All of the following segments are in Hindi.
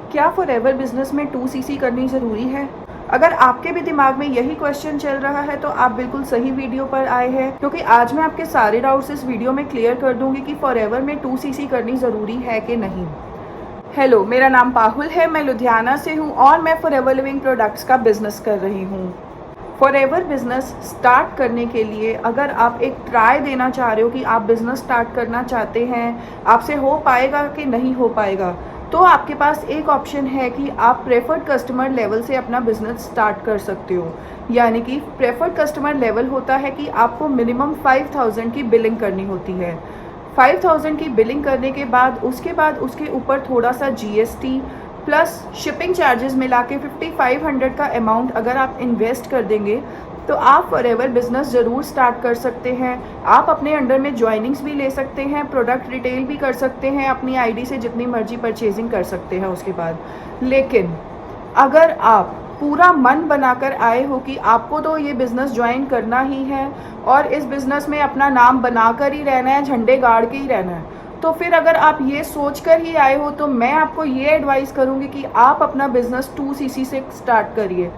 क्या फॉरएवर बिजनेस में 2cc करनी ज़रूरी है? अगर आपके भी दिमाग में यही क्वेश्चन चल रहा है तो आप बिल्कुल सही वीडियो पर आए हैं, क्योंकि आज मैं आपके सारे डाउट्स इस वीडियो में क्लियर कर दूंगी कि फॉरएवर में 2cc करनी ज़रूरी है कि नहीं। हेलो, मेरा नाम पाहुल है, मैं लुधियाना से हूँ और मैं फॉरएवर लिविंग प्रोडक्ट्स का बिजनेस कर रही हूँ। फॉरएवर बिजनेस स्टार्ट करने के लिए अगर आप एक ट्राई देना चाह रहे हो कि आप बिजनेस स्टार्ट करना चाहते हैं, आपसे हो पाएगा कि नहीं हो पाएगा, तो आपके पास एक ऑप्शन है कि आप प्रेफर्ड कस्टमर लेवल से अपना बिजनेस स्टार्ट कर सकते हो। यानी कि प्रेफर्ड कस्टमर लेवल होता है कि आपको मिनिमम 5000 की बिलिंग करनी होती है। 5000 की बिलिंग करने के बाद उसके ऊपर थोड़ा सा जीएसटी प्लस शिपिंग चार्जेस मिला के 5500 का अमाउंट अगर आप इन्वेस्ट कर देंगे तो आप फॉरएवर बिजनेस ज़रूर स्टार्ट कर सकते हैं। आप अपने अंडर में ज्वाइनिंग्स भी ले सकते हैं, प्रोडक्ट रिटेल भी कर सकते हैं, अपनी आईडी से जितनी मर्जी परचेजिंग कर सकते हैं उसके बाद। लेकिन अगर आप पूरा मन बनाकर आए हो कि आपको तो ये बिज़नेस ज्वाइन करना ही है और इस बिज़नेस में अपना नाम बनाकर ही रहना है, झंडे गाड़ के ही रहना है, तो फिर अगर आप ये सोच कर ही आए हो तो मैं आपको ये एडवाइस करूँगी कि आप अपना बिज़नेस 2cc से स्टार्ट करिए।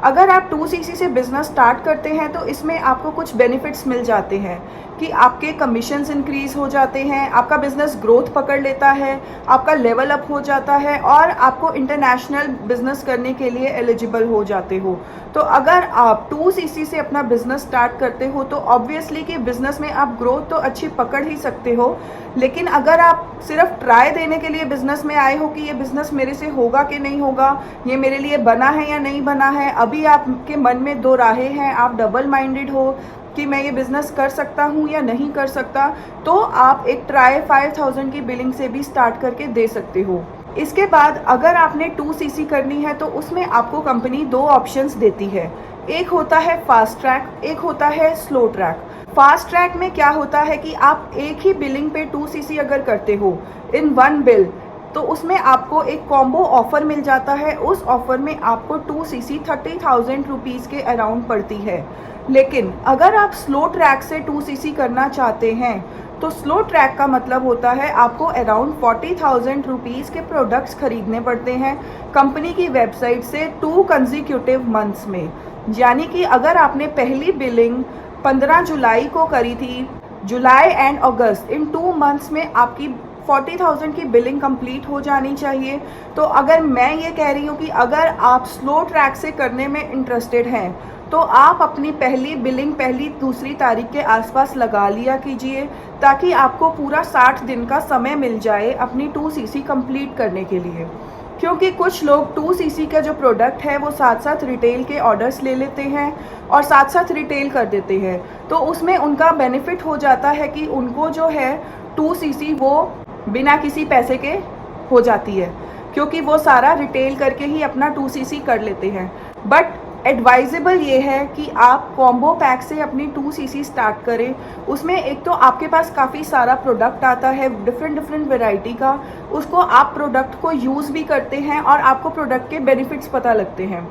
अगर आप 2cc से बिज़नेस स्टार्ट करते हैं तो इसमें आपको कुछ बेनिफिट्स मिल जाते हैं कि आपके कमीशंस इंक्रीज़ हो जाते हैं, आपका बिज़नेस ग्रोथ पकड़ लेता है, आपका लेवल अप हो जाता है और आपको इंटरनेशनल बिज़नेस करने के लिए एलिजिबल हो जाते हो। तो अगर आप 2cc से अपना बिज़नेस स्टार्ट करते हो तो ऑब्वियसली कि बिज़नेस में आप ग्रोथ तो अच्छी पकड़ ही सकते हो। लेकिन अगर आप सिर्फ ट्राई देने के लिए बिज़नेस में आए हो कि ये बिज़नेस मेरे से होगा कि नहीं होगा, ये मेरे लिए बना है या नहीं बना है, अभी आपके मन में दो राहें हैं, आप डबल माइंडेड हो कि मैं ये बिज़नेस कर सकता हूँ या नहीं कर सकता, तो आप एक ट्राई 5000 की बिलिंग से भी स्टार्ट करके दे सकते हो। इसके बाद अगर आपने 2cc करनी है तो उसमें आपको कंपनी दो ऑप्शंस देती है। एक होता है फास्ट ट्रैक, एक होता है स्लो ट्रैक। फास्ट ट्रैक में क्या होता है कि आप एक ही बिलिंग पे 2cc अगर करते हो इन वन बिल, तो उसमें आपको एक कॉम्बो ऑफर मिल जाता है। उस ऑफर में आपको 2cc 30,000 रुपीज़ के अराउंड पड़ती है। लेकिन अगर आप स्लो ट्रैक से 2cc करना चाहते हैं तो स्लो ट्रैक का मतलब होता है आपको अराउंड 40,000 रुपीज़ के प्रोडक्ट्स खरीदने पड़ते हैं कंपनी की वेबसाइट से 2 कंसेक्यूटिव मंथ्स में। यानी कि अगर आपने पहली बिलिंग 15 जुलाई को करी थी, जुलाई एंड अगस्त, इन 2 मंथ्स में आपकी 40,000 की बिलिंग कंप्लीट हो जानी चाहिए। तो अगर मैं ये कह रही हूँ कि अगर आप स्लो ट्रैक से करने में इंटरेस्टेड हैं तो आप अपनी पहली बिलिंग पहली दूसरी तारीख के आसपास लगा लिया कीजिए, ताकि आपको पूरा 60 दिन का समय मिल जाए अपनी 2cc कंप्लीट करने के लिए। क्योंकि कुछ लोग 2cc का जो प्रोडक्ट है वो साथ साथ रिटेल के ऑर्डर्स ले लेते हैं और साथ साथ रिटेल कर देते हैं, तो उसमें उनका बेनिफिट हो जाता है कि उनको जो है 2cc वो बिना किसी पैसे के हो जाती है, क्योंकि वो सारा रिटेल करके ही अपना 2cc कर लेते हैं। बट एडवाइजेबल ये है कि आप कॉम्बो पैक से अपनी 2cc स्टार्ट करें। उसमें एक तो आपके पास काफ़ी सारा प्रोडक्ट आता है डिफरेंट वैरायटी का, उसको आप प्रोडक्ट को यूज़ भी करते हैं और आपको प्रोडक्ट के बेनिफिट्स पता लगते हैं।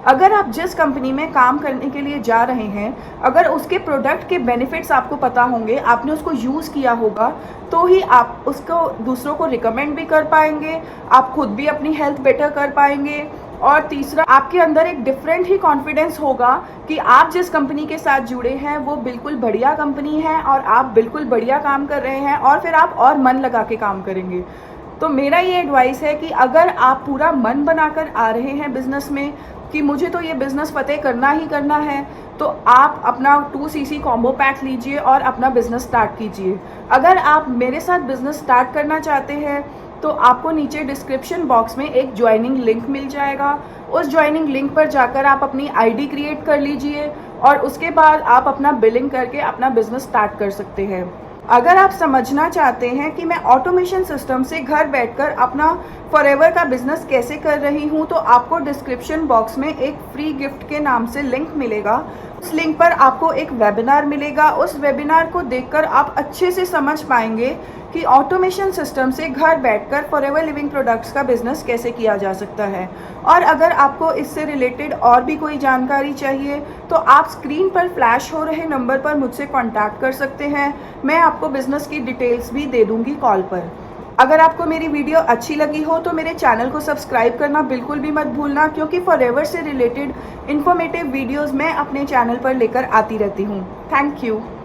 अगर आप जिस कंपनी में काम करने के लिए जा रहे हैं, अगर उसके प्रोडक्ट के बेनिफिट्स आपको पता होंगे, आपने उसको यूज़ किया होगा, तो ही आप उसको दूसरों को रिकमेंड भी कर पाएंगे, आप खुद भी अपनी हेल्थ बेटर कर पाएंगे। और तीसरा, आपके अंदर एक डिफरेंट ही कॉन्फिडेंस होगा कि आप जिस कंपनी के साथ जुड़े हैं वो बिल्कुल बढ़िया कंपनी है और आप बिल्कुल बढ़िया काम कर रहे हैं, और फिर आप और मन लगा के काम करेंगे। तो मेरा ये एडवाइस है कि अगर आप पूरा मन बनाकर आ रहे हैं बिज़नेस में कि मुझे तो ये बिज़नेस फतेह करना ही करना है, तो आप अपना 2cc कॉम्बो पैक लीजिए और अपना बिज़नेस स्टार्ट कीजिए। अगर आप मेरे साथ बिज़नेस स्टार्ट करना चाहते हैं तो आपको नीचे डिस्क्रिप्शन बॉक्स में एक ज्वाइनिंग लिंक मिल जाएगा। उस ज्वाइनिंग लिंक पर जाकर आप अपनी आईडी क्रिएट कर लीजिए और उसके बाद आप अपना बिलिंग करके अपना बिज़नेस स्टार्ट कर सकते हैं। अगर आप समझना चाहते हैं कि मैं ऑटोमेशन सिस्टम से घर बैठकर अपना फॉरएवर का बिज़नेस कैसे कर रही हूं, तो आपको डिस्क्रिप्शन बॉक्स में एक फ्री गिफ्ट के नाम से लिंक मिलेगा। उस लिंक पर आपको एक वेबिनार मिलेगा। उस वेबिनार को देखकर आप अच्छे से समझ पाएंगे कि ऑटोमेशन सिस्टम से घर बैठकर फॉरएवर लिविंग प्रोडक्ट्स का बिज़नेस कैसे किया जा सकता है। और अगर आपको इससे रिलेटेड और भी कोई जानकारी चाहिए तो आप स्क्रीन पर फ्लैश हो रहे नंबर पर मुझसे कॉन्टैक्ट कर सकते हैं। मैं आपको बिज़नेस की डिटेल्स भी दे दूँगी कॉल पर। अगर आपको मेरी वीडियो अच्छी लगी हो तो मेरे चैनल को सब्सक्राइब करना बिल्कुल भी मत भूलना, क्योंकि फॉरएवर से रिलेटेड इन्फॉर्मेटिव वीडियोस मैं अपने चैनल पर लेकर आती रहती हूँ। Thank you.